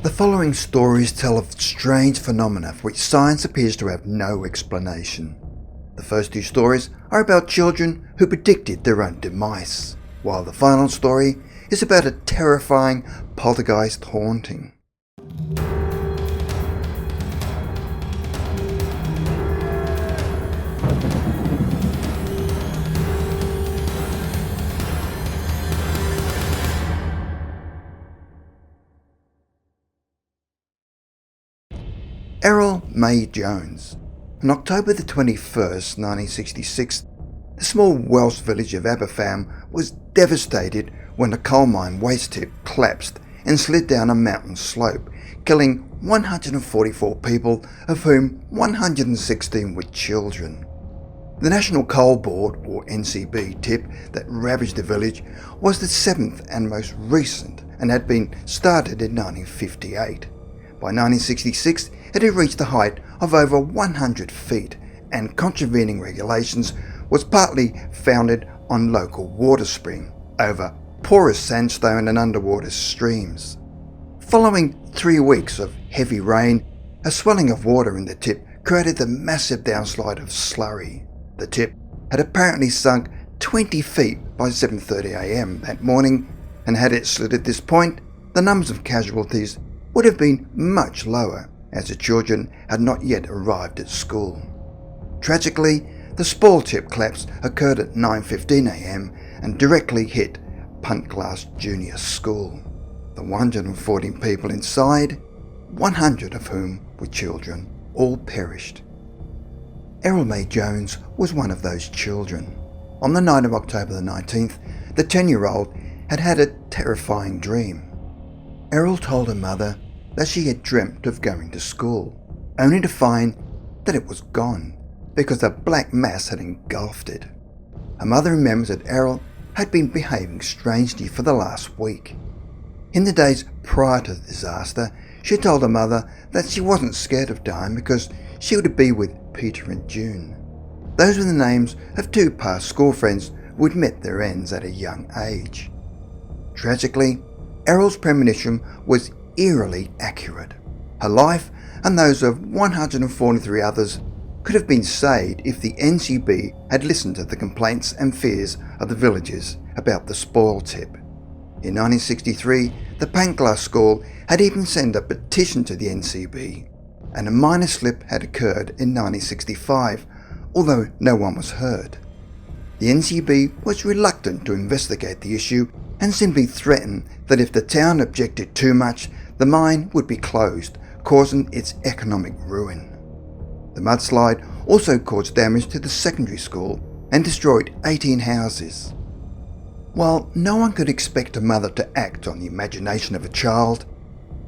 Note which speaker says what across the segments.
Speaker 1: The following stories tell of strange phenomena for which science appears to have no explanation. The first two stories are about children who predicted their own demise, while the final story is about a terrifying poltergeist haunting. Errol May Jones. On October the 21st, 1966, the small Welsh village of Aberfan was devastated when a coal mine waste tip collapsed and slid down a mountain slope, killing 144 people, of whom 116 were children. The National Coal Board, or NCB, tip that ravaged the village was the seventh and most recent and had been started in 1958. By 1966, it had reached a height of over 100 feet, and contravening regulations was partly founded on local water spring over porous sandstone and underwater streams. Following 3 weeks of heavy rain, a swelling of water in the tip created the massive downslide of slurry. The tip had apparently sunk 20 feet by 7:30 a.m. that morning, and had it slid at this point, the numbers of casualties would have been much lower, as the children had not yet arrived at school. Tragically, the spoil tip collapse occurred at 9:15 a.m. and directly hit Puntglas Junior School. The 114 people inside, 100 of whom were children, all perished. Errol May Jones was one of those children. On the night of October the 19th, the 10-year-old had had a terrifying dream. Errol told her mother that she had dreamt of going to school, only to find that it was gone because a black mass had engulfed it. Her mother remembers that Errol had been behaving strangely for the last week. In the days prior to the disaster, she told her mother that she wasn't scared of dying because she would be with Peter and June. Those were the names of two past school friends who had met their ends at a young age. Tragically, Errol's premonition was eerily accurate. Her life and those of 143 others could have been saved if the NCB had listened to the complaints and fears of the villagers about the spoil tip. In 1963, the Puntglas School had even sent a petition to the NCB, and a minor slip had occurred in 1965, although no one was hurt. The NCB was reluctant to investigate the issue and simply threatened that if the town objected too much, the mine would be closed, causing its economic ruin. The mudslide also caused damage to the secondary school and destroyed 18 houses. While no one could expect a mother to act on the imagination of a child,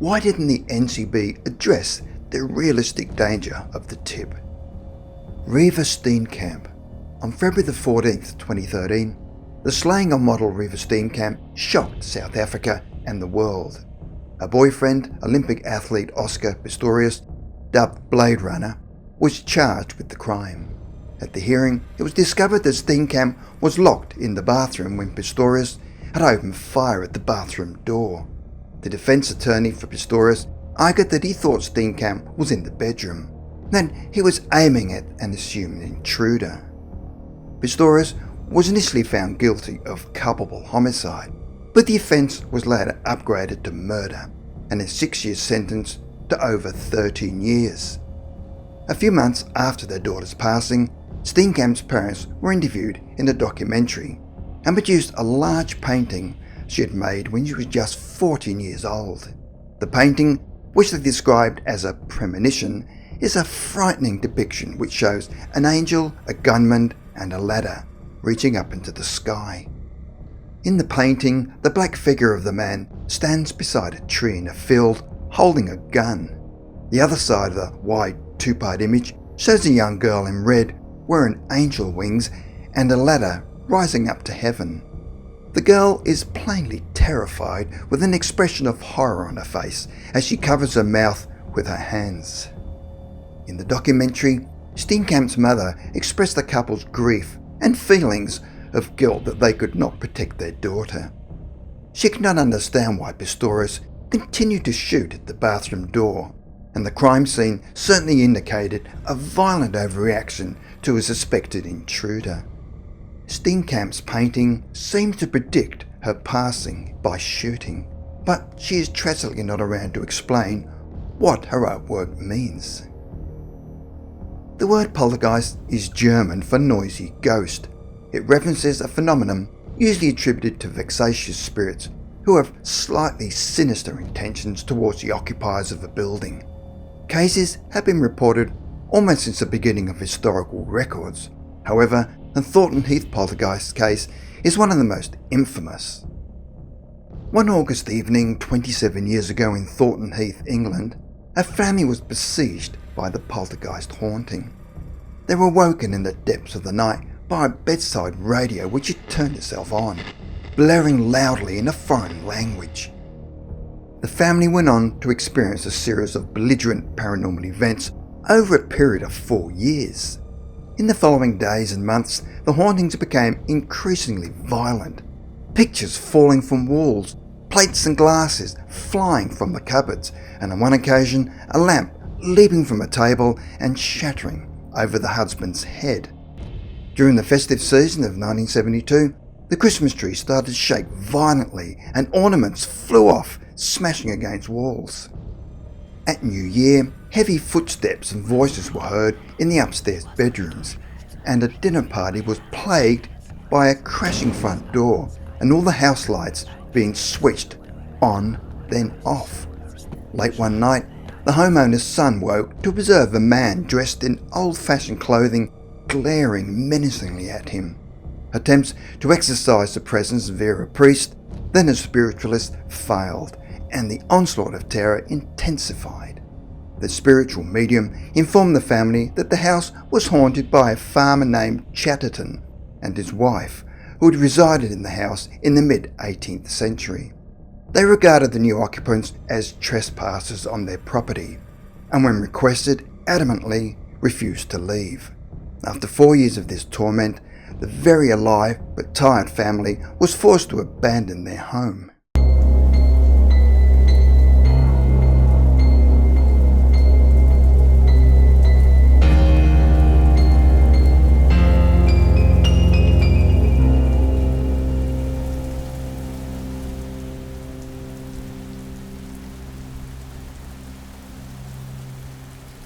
Speaker 1: why didn't the NCB address the realistic danger of the tip? Reeva Steenkamp. On February the 14th, 2013, the slaying of model Reeva Steenkamp shocked South Africa and the world. Her boyfriend, Olympic athlete Oscar Pistorius, dubbed Blade Runner, was charged with the crime. At the hearing, it was discovered that Steenkamp was locked in the bathroom when Pistorius had opened fire at the bathroom door. The defence attorney for Pistorius argued that he thought Steenkamp was in the bedroom, then he was aiming at an assumed intruder. Pistorius was initially found guilty of culpable homicide, but the offence was later upgraded to murder and a 6-year sentence to over 13 years. A few months after their daughter's passing, Steenkamp's parents were interviewed in a documentary and produced a large painting she had made when she was just 14 years old. The painting, which they described as a premonition, is a frightening depiction which shows an angel, a gunman, and a ladder reaching up into the sky. In the painting, the black figure of the man stands beside a tree in a field holding a gun. The other side of the wide two-part image shows a young girl in red wearing angel wings and a ladder rising up to heaven. The girl is plainly terrified with an expression of horror on her face as she covers her mouth with her hands. In the documentary, Steenkamp's mother expressed the couple's grief and feelings of guilt that they could not protect their daughter. She could not understand why Pistorius continued to shoot at the bathroom door, and the crime scene certainly indicated a violent overreaction to a suspected intruder. Steenkamp's painting seems to predict her passing by shooting, but she is tragically not around to explain what her artwork means. The word poltergeist is German for noisy ghost. It references a phenomenon usually attributed to vexatious spirits who have slightly sinister intentions towards the occupiers of a building. Cases have been reported almost since the beginning of historical records. However, the Thornton Heath poltergeist case is one of the most infamous. One August evening 27 years ago in Thornton Heath, England, a family was besieged by the poltergeist haunting. They were woken in the depths of the night by a bedside radio which had turned itself on, blaring loudly in a foreign language. The family went on to experience a series of belligerent paranormal events over a period of 4 years. In the following days and months, the hauntings became increasingly violent. Pictures falling from walls, plates and glasses flying from the cupboards, and on one occasion, a lamp leaping from a table and shattering over the husband's head. During the festive season of 1972, the Christmas tree started to shake violently and ornaments flew off, smashing against walls. At New Year, heavy footsteps and voices were heard in the upstairs bedrooms, and a dinner party was plagued by a crashing front door and all the house lights being switched on, then off. Late one night, the homeowner's son woke to observe a man dressed in old-fashioned clothing glaring menacingly at him. Attempts to exorcise the presence via a priest, then a spiritualist, failed, and the onslaught of terror intensified. The spiritual medium informed the family that the house was haunted by a farmer named Chatterton and his wife, who had resided in the house in the mid-18th century. They regarded the new occupants as trespassers on their property, and when requested, adamantly refused to leave. After 4 years of this torment, the very alive but tired family was forced to abandon their home.